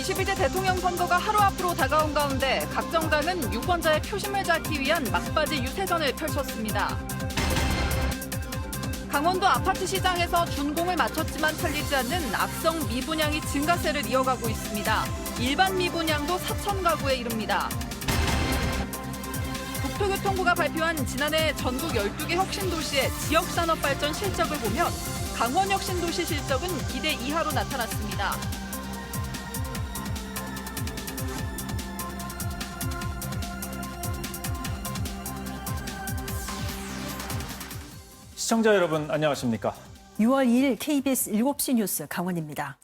제22대 대통령 선거가 하루 앞으로 다가온 가운데 각 정당은 유권자의 표심을 잡기 위한 막바지 유세전을 펼쳤습니다. 강원도 아파트 시장에서 준공을 마쳤지만 팔리지 않는 악성 미분양이 증가세를 이어가고 있습니다. 일반 미분양도 4천 가구에 이릅니다. 국토교통부가 발표한 지난해 전국 12개 혁신도시의 지역산업발전 실적을 보면 강원 혁신도시 실적은 기대 이하로 나타났습니다. 시청자 여러분 안녕하십니까? 6월 2일 KBS 7시 뉴스 강원입니다.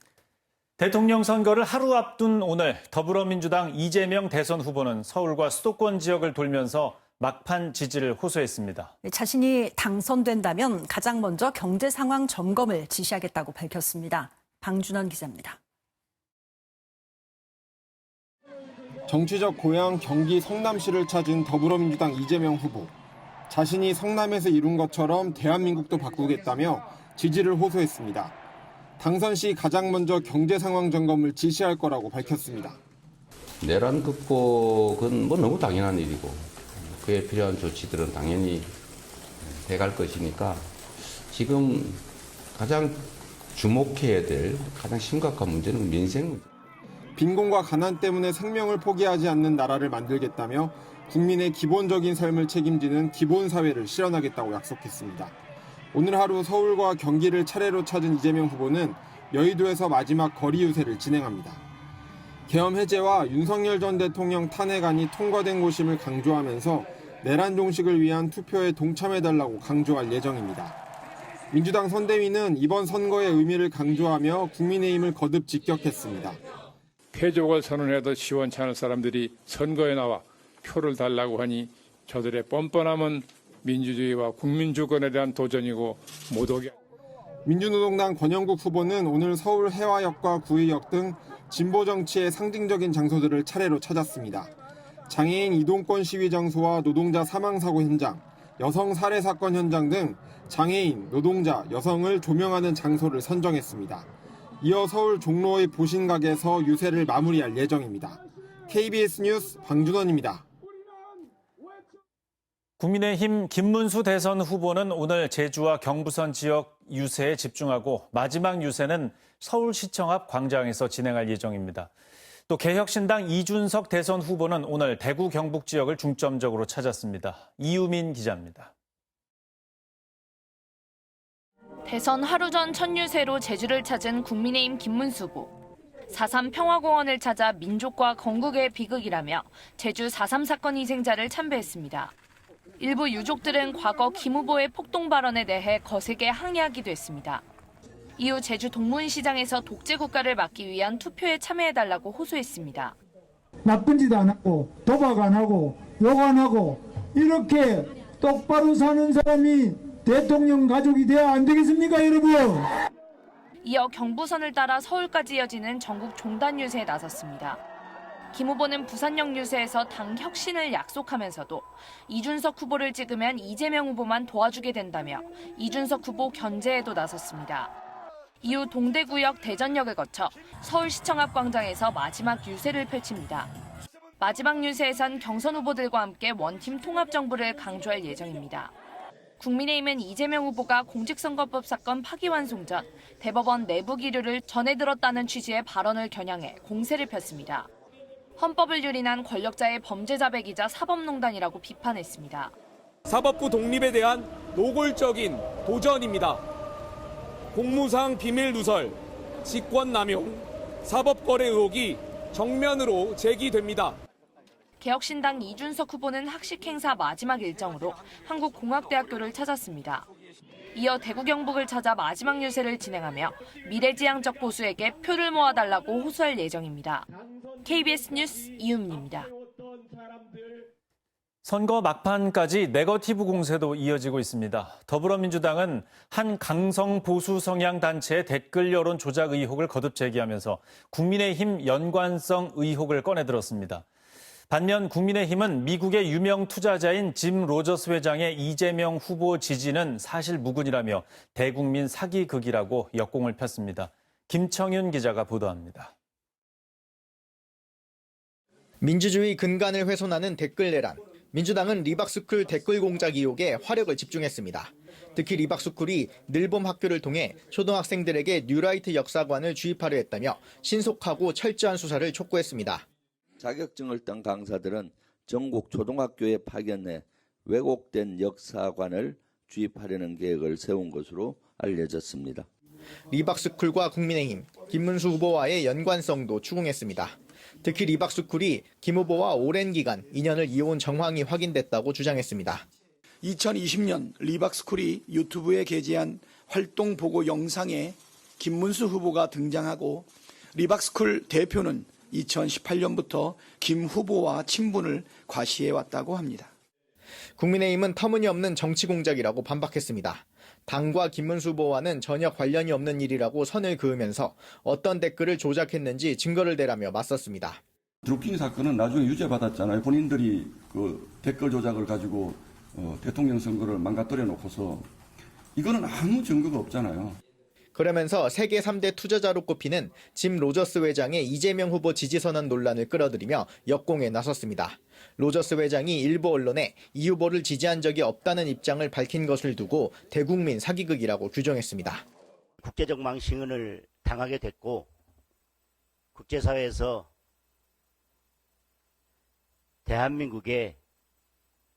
대통령 선거를 하루 앞둔 오늘 더불어민주당 이재명 대선 후보는 서울과 수도권 지역을 돌면서 막판 지지를 호소했습니다. 자신이 당선된다면 가장 먼저 경제 상황 점검을 지시하겠다고 밝혔습니다. 방준원 기자입니다. 정치적 고향 경기 성남시를 찾은 더불어민주당 이재명 후보. 자신이 성남에서 이룬 것처럼 대한민국도 바꾸겠다며 지지를 호소했습니다. 당선 시 가장 먼저 경제 상황 점검을 지시할 거라고 밝혔습니다. 내란 극복은 너무 당연한 일이고 그에 필요한 조치들은 당연히 돼갈 것이니까 지금 가장 주목해야 될 가장 심각한 문제는 민생 문제. 빈곤과 가난 때문에 생명을 포기하지 않는 나라를 만들겠다며 국민의 기본적인 삶을 책임지는 기본사회를 실현하겠다고 약속했습니다. 오늘 하루 서울과 경기를 차례로 찾은 이재명 후보는 여의도에서 마지막 거리 유세를 진행합니다. 계엄 해제와 윤석열 전 대통령 탄핵안이 통과된 곳임을 강조하면서 내란 종식을 위한 투표에 동참해달라고 강조할 예정입니다. 민주당 선대위는 이번 선거의 의미를 강조하며 국민의힘을 거듭 직격했습니다. 패족을 선언해도 시원치 않을 사람들이 선거에 나와 표를 달라고 하니 저들의 뻔뻔함은 민주주의와 국민주권에 대한 도전이고 모독이. 민주노동당 권영국 후보는 오늘 서울 해화역과 구의역 등 진보 정치의 상징적인 장소들을 차례로 찾았습니다. 장애인 이동권 시위 장소와 노동자 사망사고 현장, 여성 살해 사건 현장 등 장애인, 노동자, 여성을 조명하는 장소를 선정했습니다. 이어 서울 종로의 보신각에서 유세를 마무리할 예정입니다. KBS 뉴스 방준원입니다. 국민의힘 김문수 대선 후보는 오늘 제주와 경부선 지역 유세에 집중하고 마지막 유세는 서울시청 앞 광장에서 진행할 예정입니다. 또 개혁신당 이준석 대선 후보는 오늘 대구 경북 지역을 중점적으로 찾았습니다. 이유민 기자입니다. 대선 하루 전 첫 유세로 제주를 찾은 국민의힘 김문수 후보. 4.3 평화공원을 찾아 민족과 건국의 비극이라며 제주 4.3 사건 희생자를 참배했습니다. 일부 유족들은 과거 김 후보의 폭동 발언에 대해 거세게 항의하기도 했습니다. 이후 제주 동문시장에서 독재 국가를 막기 위한 투표에 참여해달라고 호소했습니다. 나쁜 짓 안 하고 도박 안 하고 욕 안 하고 이렇게 똑바로 사는 사람이 대통령 가족이 돼야 안 되겠습니까, 여러분? 이어 경부선을 따라 서울까지 이어지는 전국 종단 유세에 나섰습니다. 김 후보는 부산역 유세에서 당 혁신을 약속하면서도 이준석 후보를 찍으면 이재명 후보만 도와주게 된다며 이준석 후보 견제에도 나섰습니다. 이후 동대구역 대전역을 거쳐 서울시청 앞 광장에서 마지막 유세를 펼칩니다. 마지막 유세에선 경선 후보들과 함께 원팀 통합정부를 강조할 예정입니다. 국민의힘은 이재명 후보가 공직선거법 사건 파기환송 전 대법원 내부 기류를 전해 들었다는 취지의 발언을 겨냥해 공세를 폈습니다. 헌법을 유린한 권력자의 범죄 자백이자 사법농단이라고 비판했습니다. 사법부 독립에 대한 노골적인 도전입니다. 공무상 비밀 누설, 직권남용, 사법거래 의혹이 정면으로 제기됩니다. 개혁신당 이준석 후보는 학식 행사 마지막 일정으로 한국공학대학교를 찾았습니다. 이어 대구 경북을 찾아 마지막 유세를 진행하며 미래지향적 보수에게 표를 모아달라고 호소할 예정입니다. KBS 뉴스 이유민입니다. 선거 막판까지 네거티브 공세도 이어지고 있습니다. 더불어민주당은 한 강성 보수 성향 단체의 댓글 여론 조작 의혹을 거듭 제기하면서 국민의힘 연관성 의혹을 꺼내들었습니다. 반면 국민의힘은 미국의 유명 투자자인 짐 로저스 회장의 이재명 후보 지지는 사실 무근이라며 대국민 사기극이라고 역공을 폈습니다. 김청윤 기자가 보도합니다. 민주주의 근간을 훼손하는 댓글 내란. 민주당은 리박스쿨 댓글 공작 의혹에 화력을 집중했습니다. 특히 리박스쿨이 늘봄 학교를 통해 초등학생들에게 뉴라이트 역사관을 주입하려 했다며 신속하고 철저한 수사를 촉구했습니다. 자격증을 딴 강사들은 전국 초등학교에 파견해 왜곡된 역사관을 주입하려는 계획을 세운 것으로 알려졌습니다. 리박스쿨과 국민의힘, 김문수 후보와의 연관성도 추궁했습니다. 특히 리박스쿨이 김 후보와 오랜 기간 인연을 이어온 정황이 확인됐다고 주장했습니다. 2020년 리박스쿨이 유튜브에 게재한 활동 보고 영상에 김문수 후보가 등장하고 리박스쿨 대표는 2018년부터 김 후보와 친분을 과시해왔다고 합니다. 국민의힘은 터무니없는 정치 공작이라고 반박했습니다. 당과 김문수 후보와는 전혀 관련이 없는 일이라고 선을 그으면서 어떤 댓글을 조작했는지 증거를 대라며 맞섰습니다. 드루킹 사건은 나중에 유죄받았잖아요. 본인들이 그 댓글 조작을 가지고 대통령 선거를 망가뜨려 놓고서 이거는 아무 증거가 없잖아요. 그러면서 세계 3대 투자자로 꼽히는 짐 로저스 회장의 이재명 후보 지지선언 논란을 끌어들이며 역공에 나섰습니다. 로저스 회장이 일부 언론에 이 후보를 지지한 적이 없다는 입장을 밝힌 것을 두고 대국민 사기극이라고 규정했습니다. 국제적 망신을 당하게 됐고 국제사회에서 대한민국의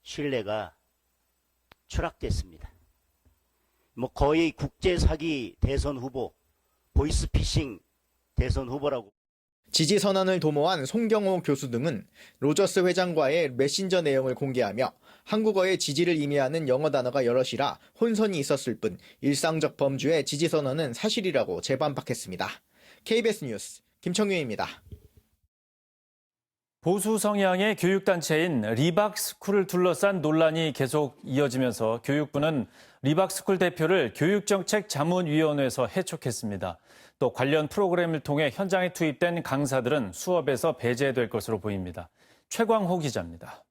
신뢰가 추락됐습니다. 거의 국제사기 대선 후보, 보이스피싱 대선 후보라고. 지지선언을 도모한 송경호 교수 등은 로저스 회장과의 메신저 내용을 공개하며 한국어의 지지를 의미하는 영어 단어가 여럿이라 혼선이 있었을 뿐 일상적 범주의 지지선언은 사실이라고 재반박했습니다. KBS 뉴스 김청윤입니다. 보수 성향의 교육단체인 리박스쿨을 둘러싼 논란이 계속 이어지면서 교육부는 리박스쿨 대표를 교육정책자문위원회에서 해촉했습니다. 또 관련 프로그램을 통해 현장에 투입된 강사들은 수업에서 배제될 것으로 보입니다. 최광호 기자입니다.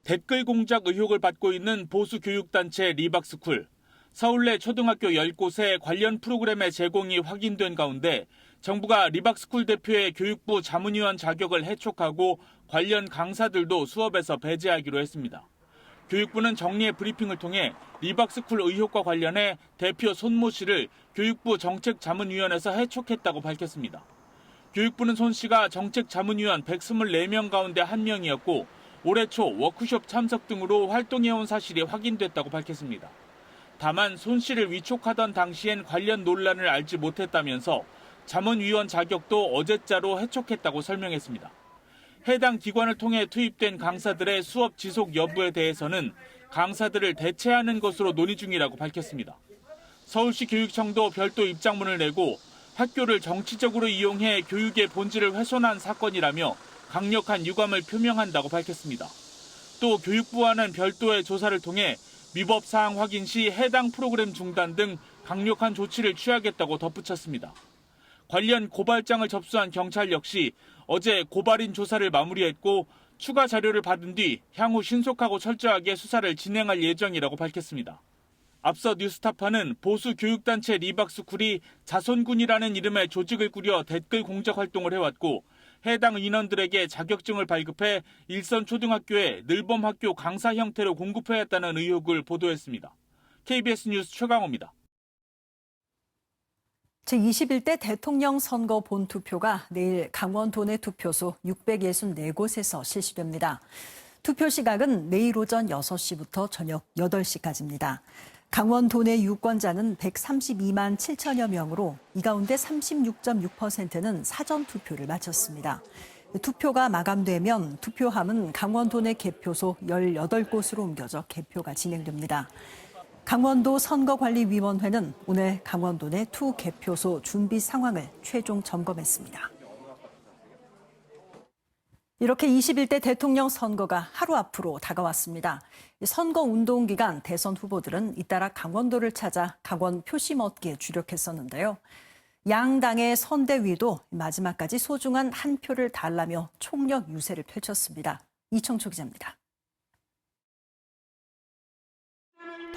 댓글 공작 의혹을 받고 있는 보수 교육단체 리박스쿨. 서울 내 초등학교 10곳에 관련 프로그램의 제공이 확인된 가운데 정부가 리박스쿨 대표의 교육부 자문위원 자격을 해촉하고 관련 강사들도 수업에서 배제하기로 했습니다. 교육부는 정리의 브리핑을 통해 리박스쿨 의혹과 관련해 대표 손모 씨를 교육부 정책자문위원회에서 해촉했다고 밝혔습니다. 교육부는 손 씨가 정책자문위원 124명 가운데 1명이었고 올해 초 워크숍 참석 등으로 활동해온 사실이 확인됐다고 밝혔습니다. 다만 손 씨를 위촉하던 당시엔 관련 논란을 알지 못했다면서 자문위원 자격도 어제자로 해촉했다고 설명했습니다. 해당 기관을 통해 투입된 강사들의 수업 지속 여부에 대해서는 강사들을 대체하는 것으로 논의 중이라고 밝혔습니다. 서울시 교육청도 별도 입장문을 내고 학교를 정치적으로 이용해 교육의 본질을 훼손한 사건이라며 강력한 유감을 표명한다고 밝혔습니다. 또 교육부와는 별도의 조사를 통해 위법 사항 확인 시 해당 프로그램 중단 등 강력한 조치를 취하겠다고 덧붙였습니다. 관련 고발장을 접수한 경찰 역시 어제 고발인 조사를 마무리했고 추가 자료를 받은 뒤 향후 신속하고 철저하게 수사를 진행할 예정이라고 밝혔습니다. 앞서 뉴스타파는 보수 교육단체 리박스쿨이 자손군이라는 이름의 조직을 꾸려 댓글 공작 활동을 해왔고 해당 인원들에게 자격증을 발급해 일선 초등학교에 늘봄 학교 강사 형태로 공급해왔다는 의혹을 보도했습니다. KBS 뉴스 최강호입니다. 제21대 대통령 선거 본투표가 내일 강원도 내 투표소 664곳에서 실시됩니다. 투표 시각은 내일 오전 6시부터 저녁 8시까지입니다. 강원도 내 유권자는 132만 7천여 명으로 이 가운데 36.6%는 사전 투표를 마쳤습니다. 투표가 마감되면 투표함은 강원도 내 개표소 18곳으로 옮겨져 개표가 진행됩니다. 강원도 선거관리위원회는 오늘 강원도 내 투 개표소 준비 상황을 최종 점검했습니다. 이렇게 21대 대통령 선거가 하루 앞으로 다가왔습니다. 선거 운동 기간 대선 후보들은 잇따라 강원도를 찾아 강원 표심 얻기에 주력했었는데요. 양당의 선대위도 마지막까지 소중한 한 표를 달라며 총력 유세를 펼쳤습니다. 이청초 기자입니다.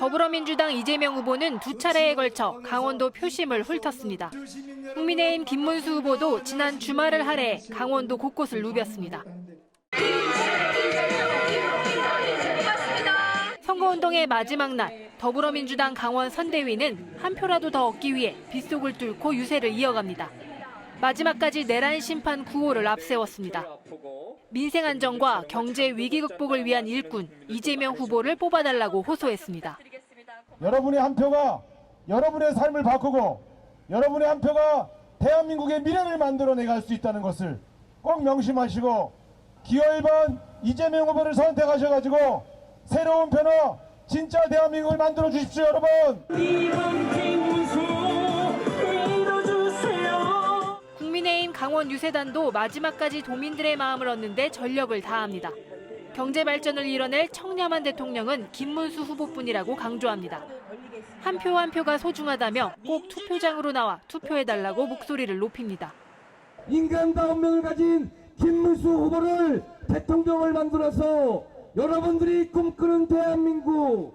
더불어민주당 이재명 후보는 두 차례에 걸쳐 강원도 표심을 훑었습니다. 국민의힘 김문수 후보도 지난 주말을 할애해 강원도 곳곳을 누볐습니다. 선거운동의 마지막 날, 더불어민주당 강원 선대위는 한 표라도 더 얻기 위해 빗속을 뚫고 유세를 이어갑니다. 마지막까지 내란 심판 구호를 앞세웠습니다. 민생 안정과 경제 위기 극복을 위한 일꾼 이재명 후보를 뽑아달라고 호소했습니다. 여러분의 한 표가 여러분의 삶을 바꾸고 여러분의 한 표가 대한민국의 미래를 만들어내갈 수 있다는 것을 꼭 명심하시고 기호 1번 이재명 후보를 선택하셔가지고 새로운 변화, 진짜 대한민국을 만들어 주십시오, 여러분. 국민의힘 강원 유세단도 마지막까지 도민들의 마음을 얻는데 전력을 다합니다. 경제 발전을 이뤄낼 청렴한 대통령은 김문수 후보뿐이라고 강조합니다. 한 표 한 표가 소중하다며 꼭 투표장으로 나와 투표해달라고 목소리를 높입니다. 인간다운 면을 가진 김문수 후보를 대통령을 만들어서 여러분들이 꿈꾸는 대한민국,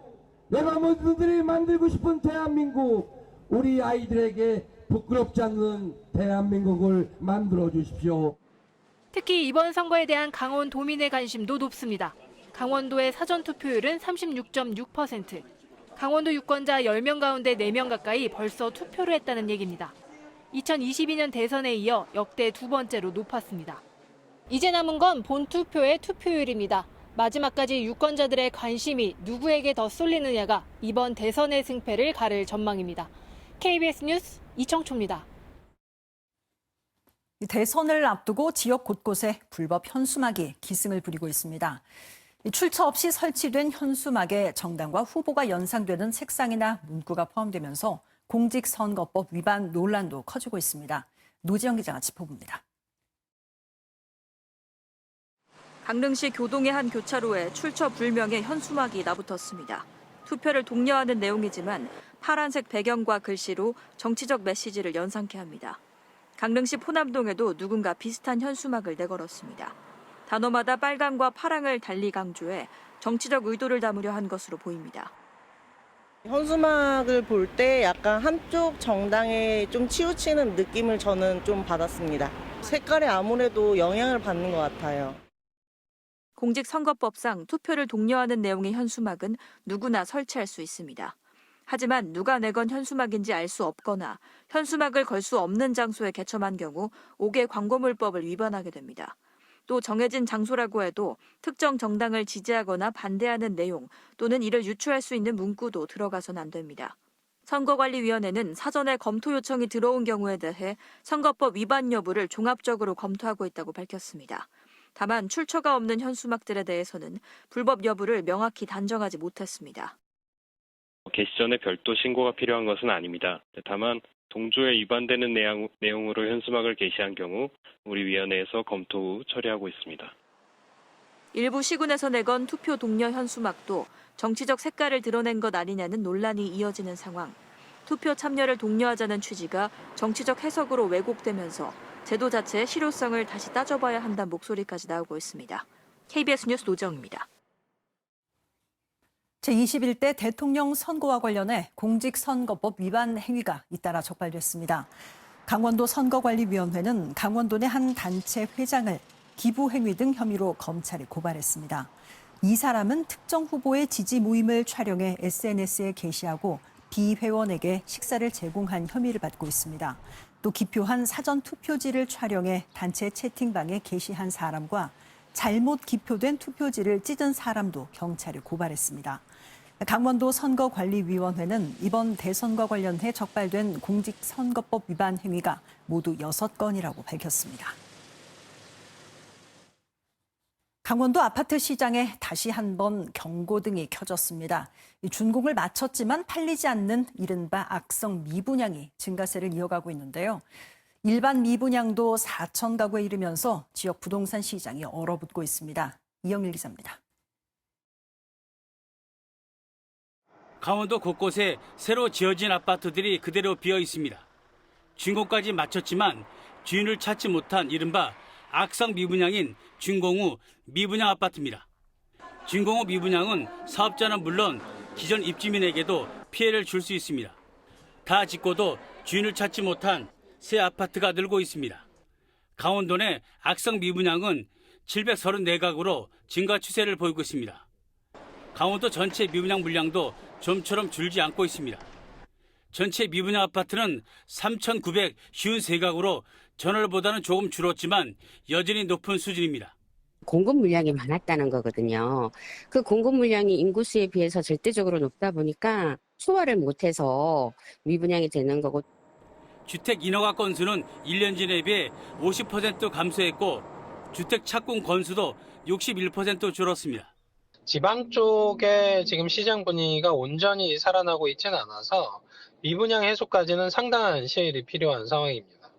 여러분들이 만들고 싶은 대한민국, 우리 아이들에게 부끄럽지 않는 대한민국을 만들어 주십시오. 특히 이번 선거에 대한 강원 도민의 관심도 높습니다. 강원도의 사전투표율은 36.6%. 강원도 유권자 10명 가운데 4명 가까이 벌써 투표를 했다는 얘기입니다. 2022년 대선에 이어 역대 두 번째로 높았습니다. 이제 남은 건 본투표의 투표율입니다. 마지막까지 유권자들의 관심이 누구에게 더 쏠리느냐가 이번 대선의 승패를 가를 전망입니다. KBS 뉴스 이청초입니다. 대선을 앞두고 지역 곳곳에 불법 현수막이 기승을 부리고 있습니다. 출처 없이 설치된 현수막에 정당과 후보가 연상되는 색상이나 문구가 포함되면서 공직선거법 위반 논란도 커지고 있습니다. 노지영 기자가 짚어봅니다. 강릉시 교동의 한 교차로에 출처 불명의 현수막이 나붙었습니다. 투표를 독려하는 내용이지만 파란색 배경과 글씨로 정치적 메시지를 연상케 합니다. 강릉시 포남동에도 누군가 비슷한 현수막을 내걸었습니다. 단어마다 빨강과 파랑을 달리 강조해 정치적 의도를 담으려 한 것으로 보입니다. 현수막을 볼 때 약간 한쪽 정당에 좀 치우치는 느낌을 저는 좀 받았습니다. 색깔에 아무래도 영향을 받는 것 같아요. 공직선거법상 투표를 독려하는 내용의 현수막은 누구나 설치할 수 있습니다. 하지만 누가 내건 현수막인지 알 수 없거나 현수막을 걸 수 없는 장소에 개첨한 경우 5개 광고물법을 위반하게 됩니다. 또 정해진 장소라고 해도 특정 정당을 지지하거나 반대하는 내용 또는 이를 유추할 수 있는 문구도 들어가선 안 됩니다. 선거관리위원회는 사전에 검토 요청이 들어온 경우에 대해 선거법 위반 여부를 종합적으로 검토하고 있다고 밝혔습니다. 다만 출처가 없는 현수막들에 대해서는 불법 여부를 명확히 단정하지 못했습니다. 게시 전에 별도 신고가 필요한 것은 아닙니다. 다만 동조에 위반되는 내용으로 현수막을 게시한 경우 우리 위원회에서 검토 후 처리하고 있습니다. 일부 시군에서 내건 투표 독려 현수막도 정치적 색깔을 드러낸 것 아니냐는 논란이 이어지는 상황. 투표 참여를 독려하자는 취지가 정치적 해석으로 왜곡되면서 제도 자체의 실효성을 다시 따져봐야 한다는 목소리까지 나오고 있습니다. KBS 뉴스 노정입니다. 제21대 대통령 선거와 관련해 공직선거법 위반 행위가 잇따라 적발됐습니다. 강원도 선거관리위원회는 강원도 내 한 단체 회장을 기부 행위 등 혐의로 검찰에 고발했습니다. 이 사람은 특정 후보의 지지 모임을 촬영해 SNS에 게시하고 비회원에게 식사를 제공한 혐의를 받고 있습니다. 또 기표한 사전 투표지를 촬영해 단체 채팅방에 게시한 사람과 잘못 기표된 투표지를 찢은 사람도 경찰에 고발했습니다. 강원도 선거관리위원회는 이번 대선과 관련해 적발된 공직선거법 위반 행위가 모두 6건이라고 밝혔습니다. 강원도 아파트 시장에 다시 한번 경고등이 켜졌습니다. 준공을 마쳤지만 팔리지 않는 이른바 악성 미분양이 증가세를 이어가고 있는데요. 일반 미분양도 4천 가구에 이르면서 지역 부동산 시장이 얼어붙고 있습니다. 이영일 기자입니다. 강원도 곳곳에 새로 지어진 아파트들이 그대로 비어 있습니다. 준공까지 마쳤지만 주인을 찾지 못한 이른바 악성 미분양인 준공 후 미분양 아파트입니다. 준공 후 미분양은 사업자는 물론 기존 입주민에게도 피해를 줄 수 있습니다. 다 짓고도 주인을 찾지 못한 새 아파트가 늘고 있습니다. 강원도 내 악성 미분양은 734가구로 증가 추세를 보이고 있습니다. 강원도 전체 미분양 물량도 좀처럼 줄지 않고 있습니다. 전체 미분양 아파트는 3,953가구로 전월보다는 조금 줄었지만 여전히 높은 수준입니다. 공급 물량이 많았다는 거거든요. 그 공급 물량이 인구수에 비해서 절대적으로 높다 보니까 소화를 못해서 미분양이 되는 거고. 주택 인허가 건수는 1년 전에 비해 50% 감소했고 주택 착공 건수도 61% 줄었습니다. 지방 쪽에 지금 시장 분위기가 온전히 살아나고 있지는 않아서 미분양 해소까지는 상당한 시일이 필요한 상황입니다.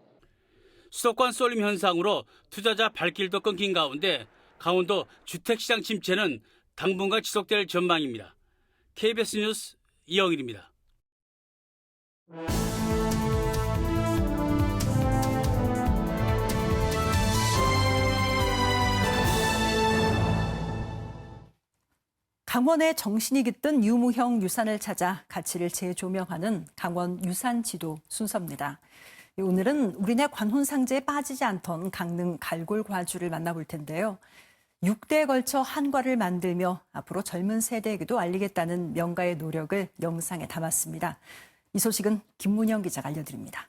수도권 쏠림 현상으로 투자자 발길도 끊긴 가운데 강원도 주택시장 침체는 당분간 지속될 전망입니다. KBS 뉴스 이영일입니다. 강원의 정신이 깃든 유무형 유산을 찾아 가치를 재조명하는 강원 유산지도 순서입니다. 오늘은 우리네 관혼상제에 빠지지 않던 강릉 갈골과주를 만나볼 텐데요. 6대에 걸쳐 한과를 만들며 앞으로 젊은 세대에게도 알리겠다는 명가의 노력을 영상에 담았습니다. 이 소식은 김문영 기자가 알려드립니다.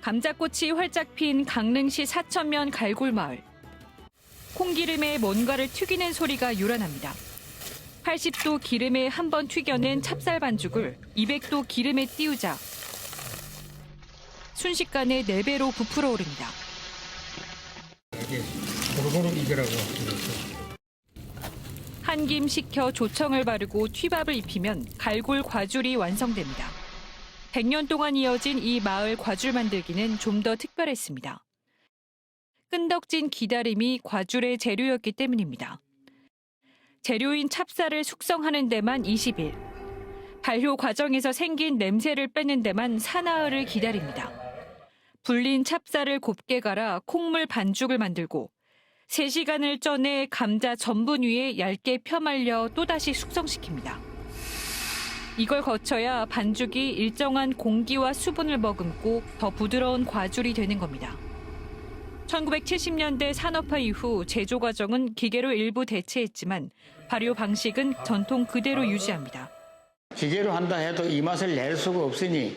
감자꽃이 활짝 핀 강릉시 사천면 갈골마을. 콩기름에 뭔가를 튀기는 소리가 요란합니다. 80도 기름에 한 번 튀겨낸 찹쌀 반죽을 200도 기름에 띄우자 순식간에 4배로 부풀어 오릅니다. 이게 고루고루 익으라고. 한 김 식혀 조청을 바르고 튀밥을 입히면 갈골 과줄이 완성됩니다. 100년 동안 이어진 이 마을 과줄 만들기는 좀 더 특별했습니다. 끈덕진 기다림이 과줄의 재료였기 때문입니다. 재료인 찹쌀을 숙성하는 데만 20일. 발효 과정에서 생긴 냄새를 빼는 데만 사나흘을 기다립니다. 불린 찹쌀을 곱게 갈아 콩물 반죽을 만들고 3시간을 쪄내 감자 전분 위에 얇게 펴말려 또다시 숙성시킵니다. 이걸 거쳐야 반죽이 일정한 공기와 수분을 머금고 더 부드러운 과줄이 되는 겁니다. 1970년대 산업화 이후 제조 과정은 기계로 일부 대체했지만 발효 방식은 전통 그대로 유지합니다. 기계로 한다 해도 이 맛을 낼 수가 없으니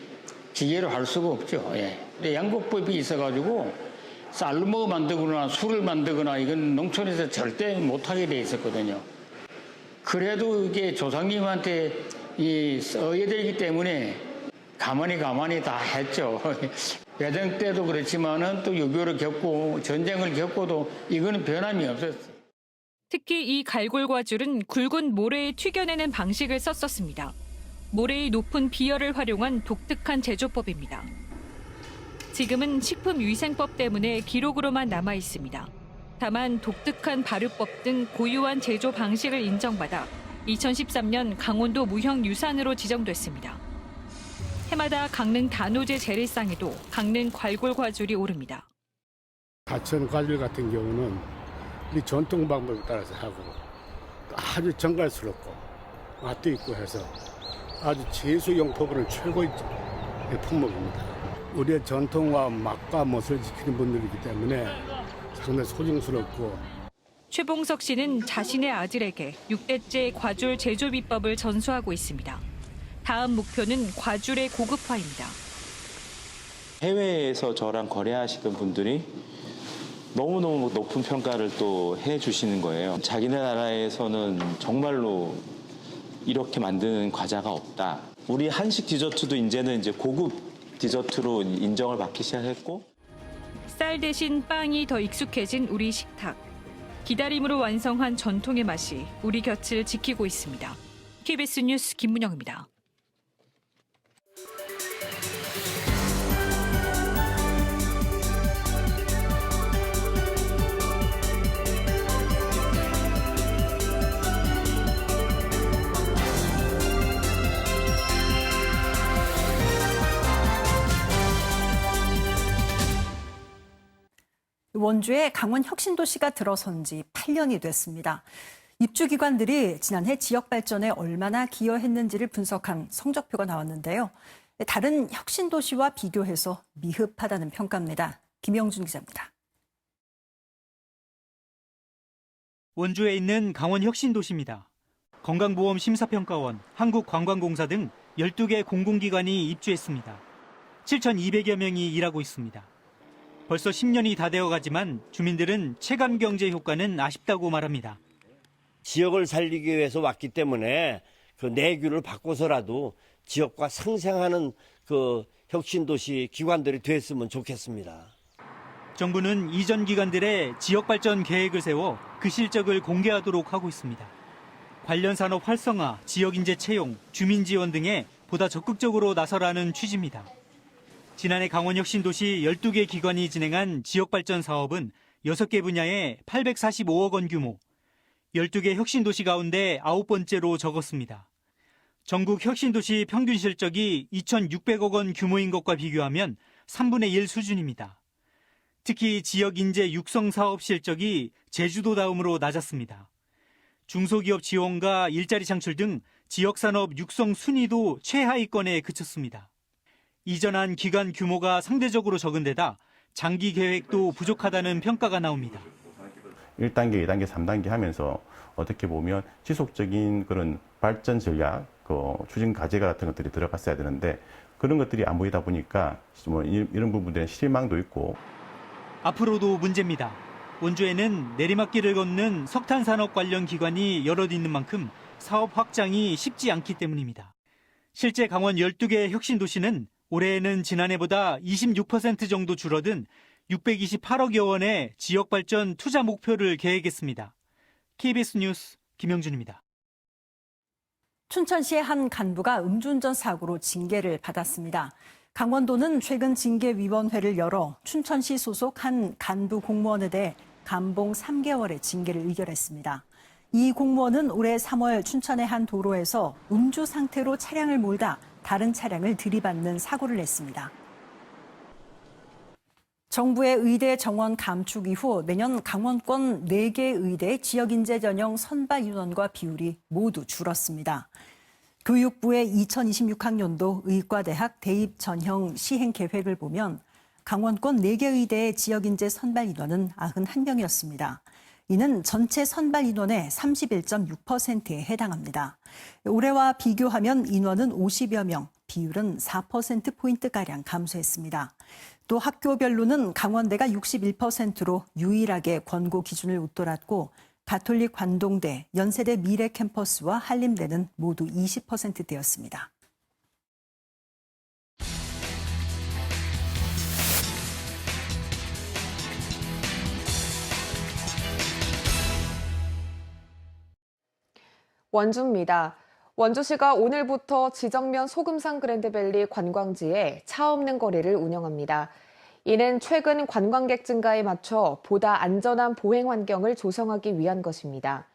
기계로 할 수가 없죠. 예. 양법법이 있어가지고 쌀로 만들거나 술을 만들거나 이건 농촌에서 절대 못하게 돼 있었거든요. 그래도 이게 조상님한테 써야 되기 때문에 가만히 다 했죠. 배정 때도 그렇지만은 또 6.25를 겪고 전쟁을 겪고도 이거는 변함이 없었어요. 특히 이 갈골과줄은 굵은 모래에 튀겨내는 방식을 썼었습니다. 모래의 높은 비열을 활용한 독특한 제조법입니다. 지금은 식품위생법 때문에 기록으로만 남아 있습니다. 다만 독특한 발효법 등 고유한 제조 방식을 인정받아 2013년 강원도 무형유산으로 지정됐습니다. 해마다 강릉 단오제 재래상에도 강릉 갈골과줄이 오릅니다. 하천 과줄 같은 경우는 우리 전통 방법에 따라서 하고 아주 정갈스럽고 맛도 있고 해서 아주 제수용법으로 최고의 품목입니다. 우리의 전통과 맛과 멋을 지키는 분들이기 때문에 상당히 소중스럽고. 최봉석 씨는 자신의 아들에게 6대째 과줄 제조 비법을 전수하고 있습니다. 다음 목표는 과줄의 고급화입니다. 해외에서 저랑 거래하시던 분들이 너무너무 높은 평가를 또 해주시는 거예요. 자기네 나라에서는 정말로 이렇게 만드는 과자가 없다. 우리 한식 디저트도 이제는 고급 디저트로 인정을 받기 시작했고. 쌀 대신 빵이 더 익숙해진 우리 식탁. 기다림으로 완성한 전통의 맛이 우리 곁을 지키고 있습니다. KBS 뉴스 김문영입니다. 원주에 강원 혁신도시가 들어선 지 8년이 됐습니다. 입주기관들이 지난해 지역 발전에 얼마나 기여했는지를 분석한 성적표가 나왔는데요. 다른 혁신도시와 비교해서 미흡하다는 평가입니다. 김영준 기자입니다. 원주에 있는 강원혁신도시입니다. 건강보험심사평가원, 한국관광공사 등 12개 공공기관이 입주했습니다. 7,200여 명이 일하고 있습니다. 벌써 10년이 다 되어가지만 주민들은 체감 경제 효과는 아쉽다고 말합니다. 지역을 살리기 위해서 왔기 때문에 그 내규를 바꿔서라도 지역과 상생하는 그 혁신도시 기관들이 됐으면 좋겠습니다. 정부는 이전 기관들의 지역 발전 계획을 세워 그 실적을 공개하도록 하고 있습니다. 관련 산업 활성화, 지역 인재 채용, 주민 지원 등에 보다 적극적으로 나서라는 취지입니다. 지난해 강원혁신도시 12개 기관이 진행한 지역 발전 사업은 6개 분야에 845억 원 규모, 12개 혁신도시 가운데 9번째로 적었습니다. 전국 혁신도시 평균 실적이 2,600억 원 규모인 것과 비교하면 3분의 1 수준입니다. 특히 지역 인재 육성 사업 실적이 제주도 다음으로 낮았습니다. 중소기업 지원과 일자리 창출 등 지역산업 육성 순위도 최하위권에 그쳤습니다. 이전한 기간 규모가 상대적으로 적은 데다 장기 계획도 부족하다는 평가가 나옵니다. 1단계, 2단계, 3단계 하면서 어떻게 보면 지속적인 그런 발전 전략, 추진 과제 같은 것들이 들어갔어야 되는데 그런 것들이 안 보이다 보니까 뭐 이런 부분들은 실망도 있고. 앞으로도 문제입니다. 원주에는 내리막길을 걷는 석탄 산업 관련 기관이 여럿 있는 만큼 사업 확장이 쉽지 않기 때문입니다. 실제 강원 12개 혁신도시는 올해에는 지난해보다 26% 정도 줄어든 628억여 원의 지역발전 투자 목표를 계획했습니다. KBS 뉴스 김영준입니다. 춘천시의 한 간부가 음주운전 사고로 징계를 받았습니다. 강원도는 최근 징계위원회를 열어 춘천시 소속 한 간부 공무원에 대해 감봉 3개월의 징계를 의결했습니다. 이 공무원은 올해 3월 춘천의 한 도로에서 음주 상태로 차량을 몰다 다른 차량을 들이받는 사고를 냈습니다. 정부의 의대 정원 감축 이후 내년 강원권 4개 의대 지역인재 전형 선발 인원과 비율이 모두 줄었습니다. 교육부의 2026학년도 의과대학 대입 전형 시행 계획을 보면 강원권 4개 의대의 지역인재 선발 인원은 91명이었습니다. 이는 전체 선발 인원의 31.6%에 해당합니다. 올해와 비교하면 인원은 50여 명, 비율은 4%포인트가량 감소했습니다. 또 학교별로는 강원대가 61%로 유일하게 권고 기준을 웃돌았고 가톨릭 관동대, 연세대 미래 캠퍼스와 한림대는 모두 20%대였습니다. 원주입니다. 원주시가 오늘부터 지정면 소금산 그랜드밸리 관광지에 차 없는 거리를 운영합니다. 이는 최근 관광객 증가에 맞춰 보다 안전한 보행 환경을 조성하기 위한 것입니다.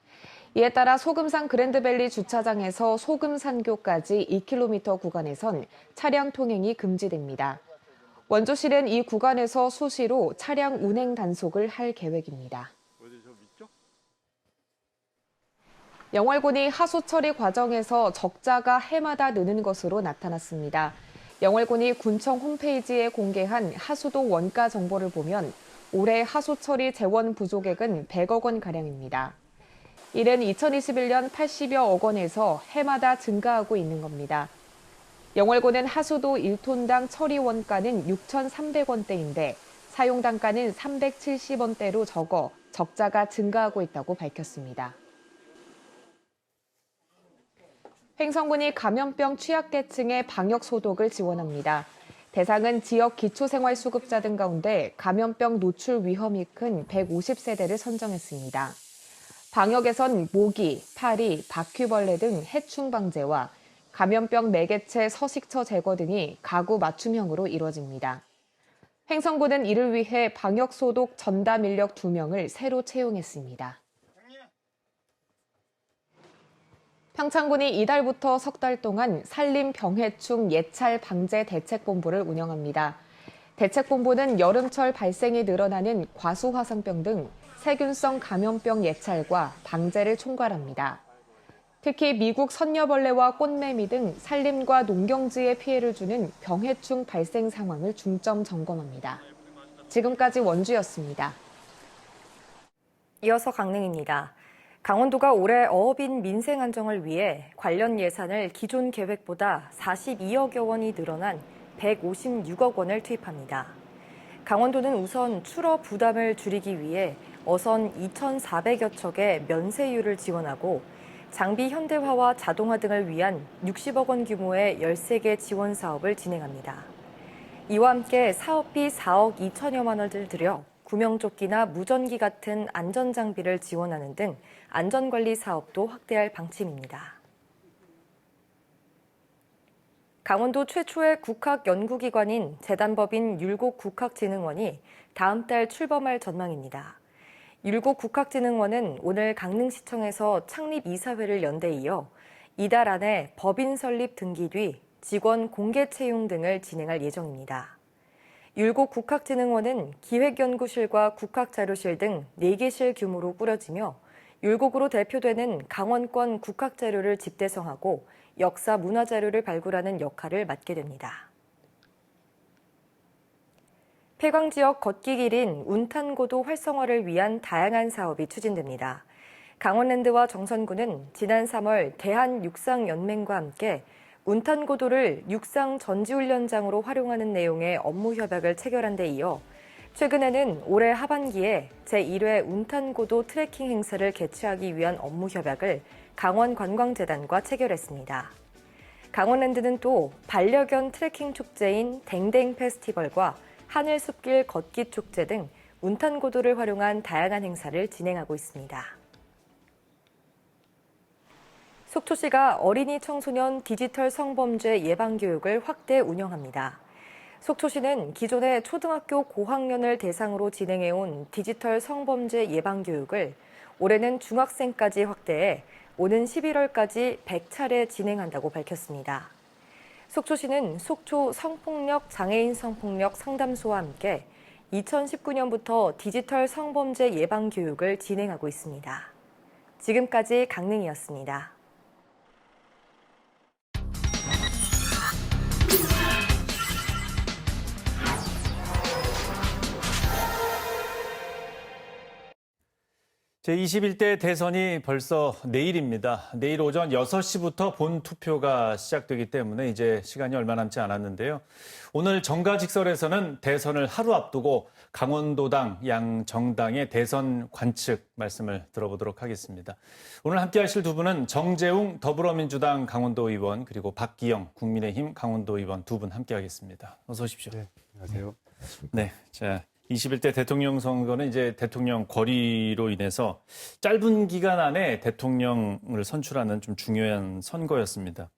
이에 따라 소금산 그랜드밸리 주차장에서 소금산교까지 2km 구간에선 차량 통행이 금지됩니다. 원주시는 이 구간에서 수시로 차량 운행 단속을 할 계획입니다. 영월군이 하수 처리 과정에서 적자가 해마다 느는 것으로 나타났습니다. 영월군이 군청 홈페이지에 공개한 하수도 원가 정보를 보면 올해 하수 처리 재원 부족액은 100억 원가량입니다. 이는 2021년 80여억 원에서 해마다 증가하고 있는 겁니다. 영월군은 하수도 1톤당 처리 원가는 6,300원대인데 사용 단가는 370원대로 적어 적자가 증가하고 있다고 밝혔습니다. 횡성군이 감염병 취약계층의 방역 소독을 지원합니다. 대상은 지역 기초생활수급자 등 가운데 감염병 노출 위험이 큰 150세대를 선정했습니다. 방역에선 모기, 파리, 바퀴벌레 등 해충 방제와 감염병 매개체 서식처 제거 등이 가구 맞춤형으로 이루어집니다. 횡성군은 이를 위해 방역 소독 전담 인력 2명을 새로 채용했습니다. 평창군이 이달부터 석 달 동안 산림병해충 예찰 방제 대책본부를 운영합니다. 대책본부는 여름철 발생이 늘어나는 과수화상병 등 세균성 감염병 예찰과 방제를 총괄합니다. 특히 미국 선녀벌레와 꽃매미 등 산림과 농경지에 피해를 주는 병해충 발생 상황을 중점 점검합니다. 지금까지 원주였습니다. 이어서 강릉입니다. 강원도가 올해 어업인 민생 안정을 위해 관련 예산을 기존 계획보다 42억여 원이 늘어난 156억 원을 투입합니다. 강원도는 우선 출어 부담을 줄이기 위해 어선 2,400여 척의 면세유를 지원하고 장비 현대화와 자동화 등을 위한 60억 원 규모의 13개 지원 사업을 진행합니다. 이와 함께 사업비 4억 2천여만 원을 들여 구명조끼나 무전기 같은 안전장비를 지원하는 등 안전관리 사업도 확대할 방침입니다. 강원도 최초의 국학연구기관인 재단법인 율곡국학진흥원이 다음 달 출범할 전망입니다. 율곡국학진흥원은 오늘 강릉시청에서 창립 이사회를 연 데 이어 이달 안에 법인 설립 등기 뒤 직원 공개 채용 등을 진행할 예정입니다. 율곡국학진흥원은 기획연구실과 국학자료실 등 4개실 규모로 꾸려지며 율곡으로 대표되는 강원권 국학자료를 집대성하고 역사 문화자료를 발굴하는 역할을 맡게 됩니다. 폐광지역 걷기 길인 운탄고도 활성화를 위한 다양한 사업이 추진됩니다. 강원랜드와 정선구는 지난 3월 대한육상연맹과 함께 운탄고도를 육상 전지훈련장으로 활용하는 내용의 업무 협약을 체결한 데 이어 최근에는 올해 하반기에 제1회 운탄고도 트레킹 행사를 개최하기 위한 업무 협약을 강원관광재단과 체결했습니다. 강원랜드는 또 반려견 트레킹 축제인 댕댕 페스티벌과 하늘숲길 걷기 축제 등 운탄고도를 활용한 다양한 행사를 진행하고 있습니다. 속초시가 어린이 청소년 디지털 성범죄 예방교육을 확대 운영합니다. 속초시는 기존에 초등학교 고학년을 대상으로 진행해온 디지털 성범죄 예방교육을 올해는 중학생까지 확대해 오는 11월까지 100차례 진행한다고 밝혔습니다. 속초시는 속초 성폭력 장애인 성폭력 상담소와 함께 2019년부터 디지털 성범죄 예방 교육을 진행하고 있습니다. 지금까지 강릉이었습니다. 제21대 대선이 벌써 내일입니다. 내일 오전 6시부터 본 투표가 시작되기 때문에 이제 시간이 얼마 남지 않았는데요. 오늘 정가직설에서는 대선을 하루 앞두고 강원도당 양 정당의 대선 관측 말씀을 들어보도록 하겠습니다. 오늘 함께 하실 두 분은 정재웅 더불어민주당 강원도 의원 그리고 박기영 국민의힘 강원도 의원 두 분 함께 하겠습니다. 어서 오십시오. 네, 안녕하세요. 네, 자. 21대 대통령 선거는 이제 대통령 거리로 인해서 짧은 기간 안에 대통령을 선출하는 좀 중요한 선거였습니다.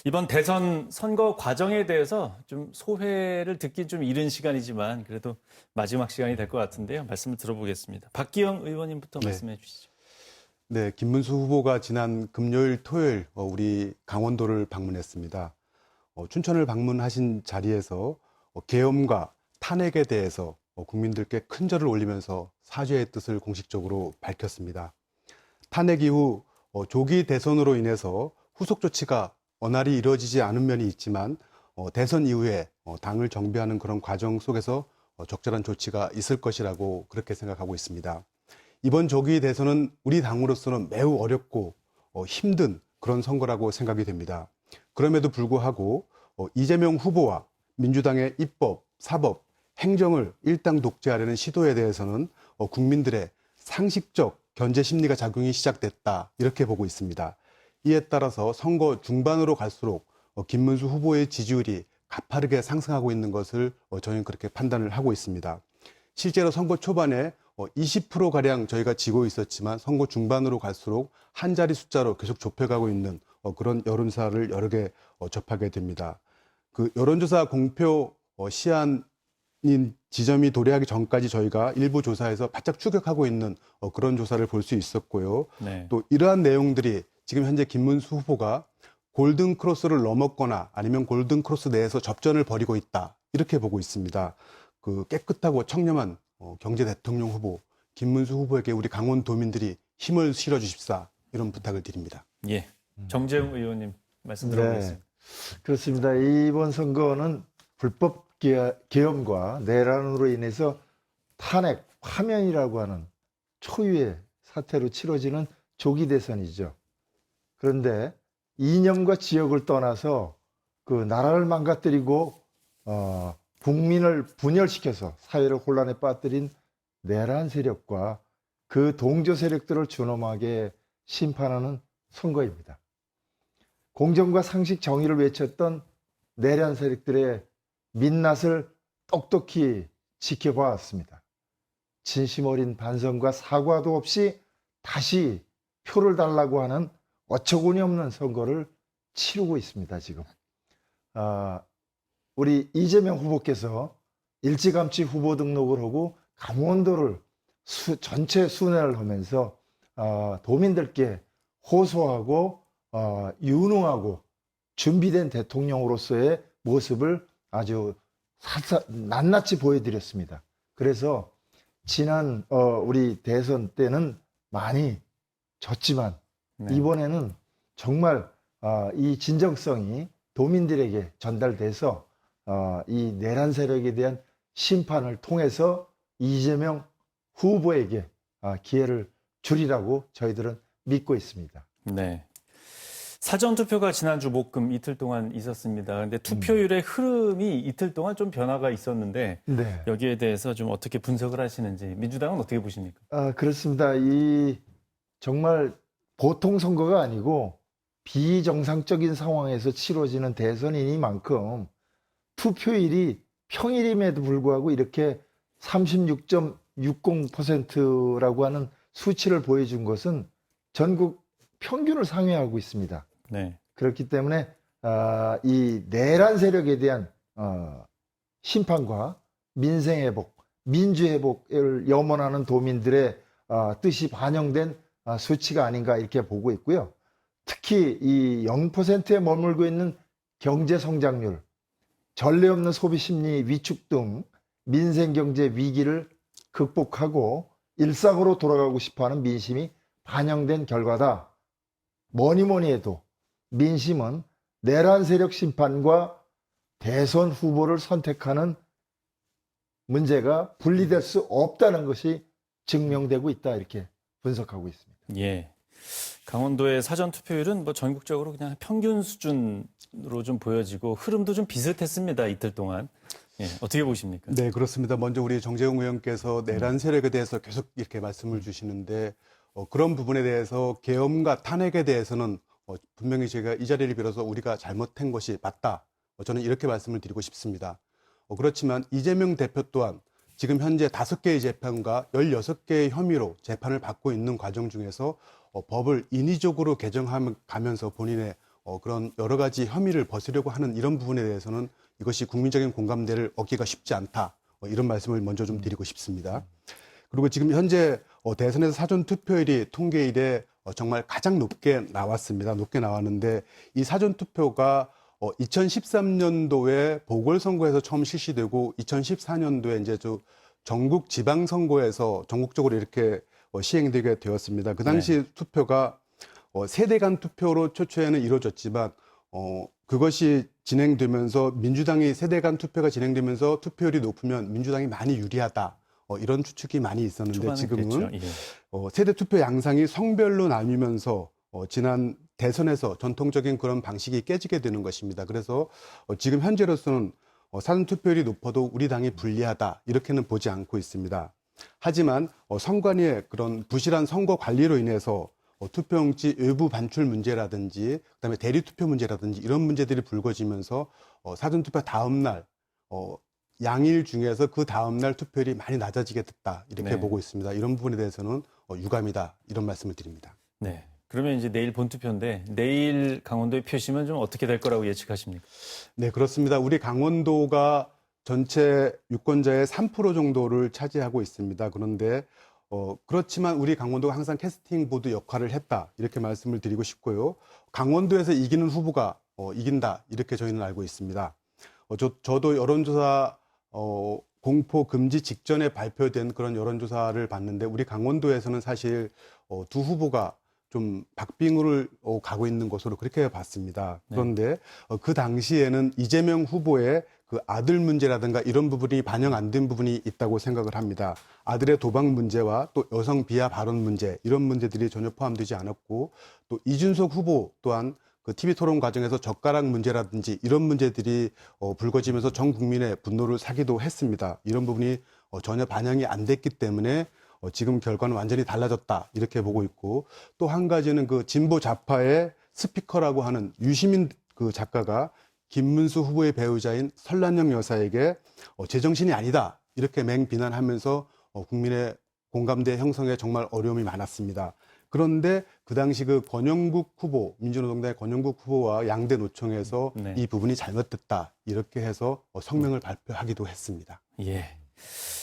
이번 대선 선거 과정에 대해서 좀 소회를 듣기 좀 이른 시간이지만 그래도 마지막 시간이 될 것 같은데요. 말씀을 들어보겠습니다. 박기영 의원님부터 말씀해 주시죠. 네, 김문수 후보가 지난 금요일, 토요일 우리 강원도를 방문했습니다. 춘천을 방문하신 자리에서 계엄과 탄핵에 대해서 국민들께 큰 절을 올리면서 사죄의 뜻을 공식적으로 밝혔습니다. 탄핵 이후 조기 대선으로 인해서 후속 조치가 원활히 이루어지지 않은 면이 있지만 대선 이후에 당을 정비하는 그런 과정 속에서 적절한 조치가 있을 것이라고 그렇게 생각하고 있습니다. 이번 조기 대선은 우리 당으로서는 매우 어렵고 힘든 그런 선거라고 생각이 됩니다. 그럼에도 불구하고 이재명 후보와 민주당의 입법, 사법, 행정을 일당 독재하려는 시도에 대해서는 국민들의 상식적 견제 심리가 작용이 시작됐다 이렇게 보고 있습니다. 이에 따라서 선거 중반으로 갈수록 김문수 후보의 지지율이 가파르게 상승하고 있는 것을 저희는 그렇게 판단을 하고 있습니다. 실제로 선거 초반에 20%가량 저희가 지고 있었지만 선거 중반으로 갈수록 한 자리 숫자로 계속 좁혀가고 있는 그런 여론조사를 여러 개 접하게 됩니다. 그 여론조사 공표 시한 지점이 도래하기 전까지 저희가 일부 조사에서 바짝 추격하고 있는 그런 조사를 볼 수 있었고요. 네. 또 이러한 내용들이 지금 현재 김문수 후보가 골든 크로스를 넘었거나 아니면 골든 크로스 내에서 접전을 벌이고 있다. 이렇게 보고 있습니다. 그 깨끗하고 청렴한 경제 대통령 후보 김문수 후보에게 우리 강원도민들이 힘을 실어 주십사 이런 부탁을 드립니다. 예, 정재웅 의원님 말씀 들어보겠습니다. 그렇습니다. 이번 선거는 불법 계엄과 내란으로 인해서 탄핵, 파면이라고 하는 초유의 사태로 치러지는 조기 대선이죠. 그런데 이념과 지역을 떠나서 그 나라를 망가뜨리고 국민을 분열시켜서 사회를 혼란에 빠뜨린 내란 세력과 그 동조 세력들을 준엄하게 심판하는 선거입니다. 공정과 상식 정의를 외쳤던 내란 세력들의 민낯을 똑똑히 지켜봐 왔습니다. 진심 어린 반성과 사과도 없이 다시 표를 달라고 하는 어처구니 없는 선거를 치르고 있습니다, 지금. 우리 이재명 후보께서 일찌감치 후보 등록을 하고 강원도를 전체 순회를 하면서 도민들께 호소하고 유능하고 준비된 대통령으로서의 모습을 아주 낱낱이 보여드렸습니다. 그래서 지난 우리 대선 때는 많이 졌지만 이번에는 정말 이 진정성이 도민들에게 전달돼서 이 내란 세력에 대한 심판을 통해서 이재명 후보에게 기회를 주리라고 저희들은 믿고 있습니다. 네. 사전투표가 지난주 목금 이틀 동안 있었습니다. 그런데 투표율의 흐름이 이틀 동안 좀 변화가 있었는데 네. 여기에 대해서 좀 어떻게 분석을 하시는지 민주당은 어떻게 보십니까? 그렇습니다. 이 정말 보통 선거가 아니고 비정상적인 상황에서 치러지는 대선이니만큼 투표율이 평일임에도 불구하고 이렇게 36.60%라고 하는 수치를 보여준 것은 전국 평균을 상회하고 있습니다. 네. 그렇기 때문에 이 내란 세력에 대한 심판과 민생 회복, 민주 회복을 염원하는 도민들의 뜻이 반영된 수치가 아닌가 이렇게 보고 있고요. 특히 이 0%에 머물고 있는 경제 성장률, 전례 없는 소비 심리 위축 등 민생 경제 위기를 극복하고 일상으로 돌아가고 싶어하는 민심이 반영된 결과다. 뭐니 해도 민심은 내란 세력 심판과 대선 후보를 선택하는 문제가 분리될 수 없다는 것이 증명되고 있다 이렇게 분석하고 있습니다. 예. 강원도의 사전 투표율은 뭐 전국적으로 그냥 평균 수준으로 좀 보여지고 흐름도 좀 비슷했습니다. 이틀 동안. 예, 어떻게 보십니까? 네, 그렇습니다. 먼저 우리 정재웅 의원께서 내란 세력에 대해서 계속 이렇게 말씀을 주시는데 그런 부분에 대해서 계엄과 탄핵에 대해서는 분명히 제가 이 자리를 빌어서 우리가 잘못한 것이 맞다. 저는 이렇게 말씀을 드리고 싶습니다. 그렇지만 이재명 대표 또한 지금 현재 5개의 재판과 16개의 혐의로 재판을 받고 있는 과정 중에서 법을 인위적으로 개정하면서 본인의 그런 여러 가지 혐의를 벗으려고 하는 이런 부분에 대해서는 이것이 국민적인 공감대를 얻기가 쉽지 않다. 이런 말씀을 먼저 좀 드리고 싶습니다. 그리고 지금 현재 대선에서 사전 투표율이 통계 이래 정말 가장 높게 나왔습니다. 높게 나왔는데 이 사전 투표가 2013년도에 보궐선거에서 처음 실시되고 2014년도에 이제 전국 지방선거에서 전국적으로 이렇게 시행되게 되었습니다. 그 당시 투표가 세대 간 투표로 초초에는 이루어졌지만 그것이 진행되면서 민주당이 세대 간 투표가 진행되면서 투표율이 높으면 민주당이 많이 유리하다. 이런 추측이 많이 있었는데 지금은 예. 세대 투표 양상이 성별로 나뉘면서 지난 대선에서 전통적인 그런 방식이 깨지게 되는 것입니다. 그래서 지금 현재로서는 사전 투표율이 높아도 우리 당이 불리하다 이렇게는 보지 않고 있습니다. 하지만 선관위의 그런 부실한 선거 관리로 인해서 투표용지 외부 반출 문제라든지 그다음에 대리 투표 문제라든지 이런 문제들이 불거지면서 사전 투표 다음 날 양일 중에서 그 다음 날 투표율이 많이 낮아지게 됐다 이렇게 보고 있습니다. 이런 부분에 대해서는 유감이다 이런 말씀을 드립니다. 네. 그러면 이제 내일 본투표인데 내일 강원도의 표심은 좀 어떻게 될 거라고 예측하십니까? 네, 그렇습니다. 우리 강원도가 전체 유권자의 3% 정도를 차지하고 있습니다. 그런데 그렇지만 우리 강원도가 항상 캐스팅 보드 역할을 했다 이렇게 말씀을 드리고 싶고요. 강원도에서 이기는 후보가 이긴다 이렇게 저희는 알고 있습니다. 저도 여론조사 공포 금지 직전에 발표된 그런 여론조사를 봤는데 우리 강원도에서는 사실 두 후보가 좀 박빙을 가고 있는 것으로 그렇게 봤습니다. 그런데 그 당시에는 이재명 후보의 그 아들 문제라든가 이런 부분이 반영 안 된 부분이 있다고 생각을 합니다. 아들의 도박 문제와 또 여성 비하 발언 문제 이런 문제들이 전혀 포함되지 않았고 또 이준석 후보 또한 그 TV 토론 과정에서 젓가락 문제라든지 이런 문제들이 불거지면서 전 국민의 분노를 사기도 했습니다. 이런 부분이 전혀 반영이 안 됐기 때문에 지금 결과는 완전히 달라졌다 이렇게 보고 있고 또 한 가지는 그 진보 좌파의 스피커라고 하는 유시민 그 작가가 김문수 후보의 배우자인 설란영 여사에게 제정신이 아니다 이렇게 맹비난하면서 국민의 공감대 형성에 정말 어려움이 많았습니다. 그런데 그 당시 그 권영국 후보, 민주노동당의 권영국 후보와 양대 노총에서 이 부분이 잘못됐다 이렇게 해서 성명을 발표하기도 했습니다. 예.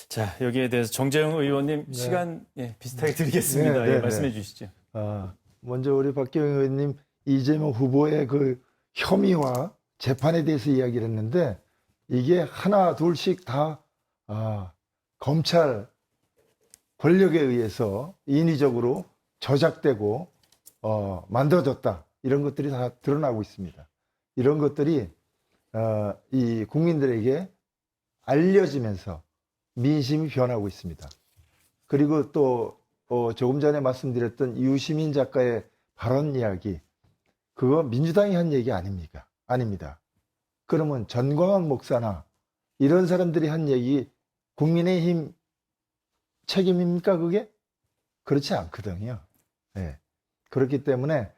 자, 여기에 대해서 정재영 의원님 시간 비슷하게 드리겠습니다. 말씀해 주시죠. 먼저 우리 박기영 의원님 이재명 후보의 그 혐의와 재판에 대해서 이야기를 했는데 이게 하나 둘씩 다 검찰 권력에 의해서 인위적으로 저작되고 만들어졌다 이런 것들이 다 드러나고 있습니다. 이런 것들이 이 국민들에게 알려지면서 민심이 변하고 있습니다. 그리고 또 조금 전에 말씀드렸던 유시민 작가의 발언 이야기 그거 민주당이 한 얘기 아닙니까? 아닙니다. 그러면 전광훈 목사나 이런 사람들이 한 얘기 국민의힘 책임입니까 그게? 그렇지 않거든요. 네. 그렇기 때문에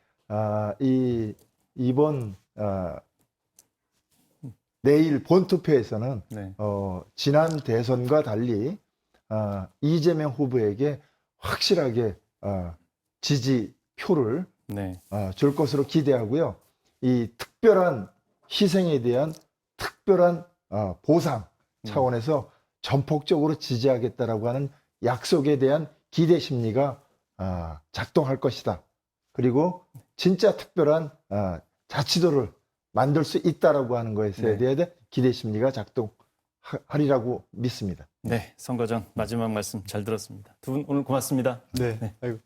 이번 내일 본투표에서는 지난 대선과 달리 이재명 후보에게 확실하게 지지표를 줄 것으로 기대하고요. 이 특별한 희생에 대한 특별한 보상 차원에서 전폭적으로 지지하겠다라고 하는 약속에 대한 기대 심리가 작동할 것이다. 그리고 진짜 특별한 자치도를 만들 수 있다라고 하는 것에 대한 기대 심리가 작동하리라고 믿습니다. 네, 선거 전 마지막 말씀 잘 들었습니다. 두 분 오늘 고맙습니다. 네. 아이고.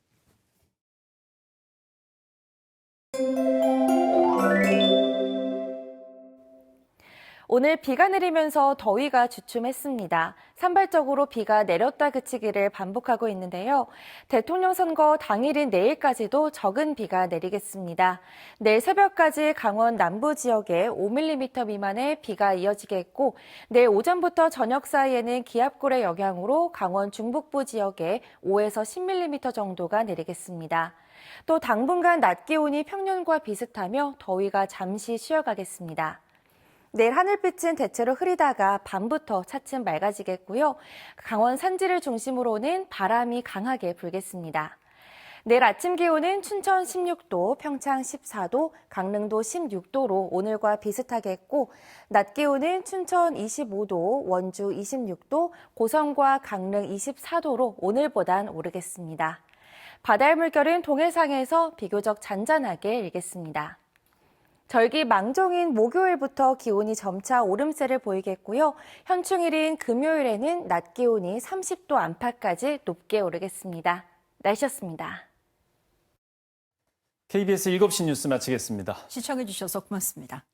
오늘 비가 내리면서 더위가 주춤했습니다. 산발적으로 비가 내렸다 그치기를 반복하고 있는데요. 대통령 선거 당일인 내일까지도 적은 비가 내리겠습니다. 내일 새벽까지 강원 남부 지역에 5mm 미만의 비가 이어지겠고 내일 오전부터 저녁 사이에는 기압골의 영향으로 강원 중북부 지역에 5에서 10mm 정도가 내리겠습니다. 또 당분간 낮 기온이 평년과 비슷하며 더위가 잠시 쉬어가겠습니다. 내일 하늘빛은 대체로 흐리다가 밤부터 차츰 맑아지겠고요. 강원 산지를 중심으로는 바람이 강하게 불겠습니다. 내일 아침 기온은 춘천 16도, 평창 14도, 강릉도 16도로 오늘과 비슷하겠고 낮 기온은 춘천 25도, 원주 26도, 고성과 강릉 24도로 오늘보단 오르겠습니다. 바다의 물결은 동해상에서 비교적 잔잔하게 일겠습니다. 절기 망종인 목요일부터 기온이 점차 오름세를 보이겠고요. 현충일인 금요일에는 낮 기온이 30도 안팎까지 높게 오르겠습니다. 날씨였습니다. KBS 7시 뉴스 마치겠습니다. 시청해 주셔서 고맙습니다.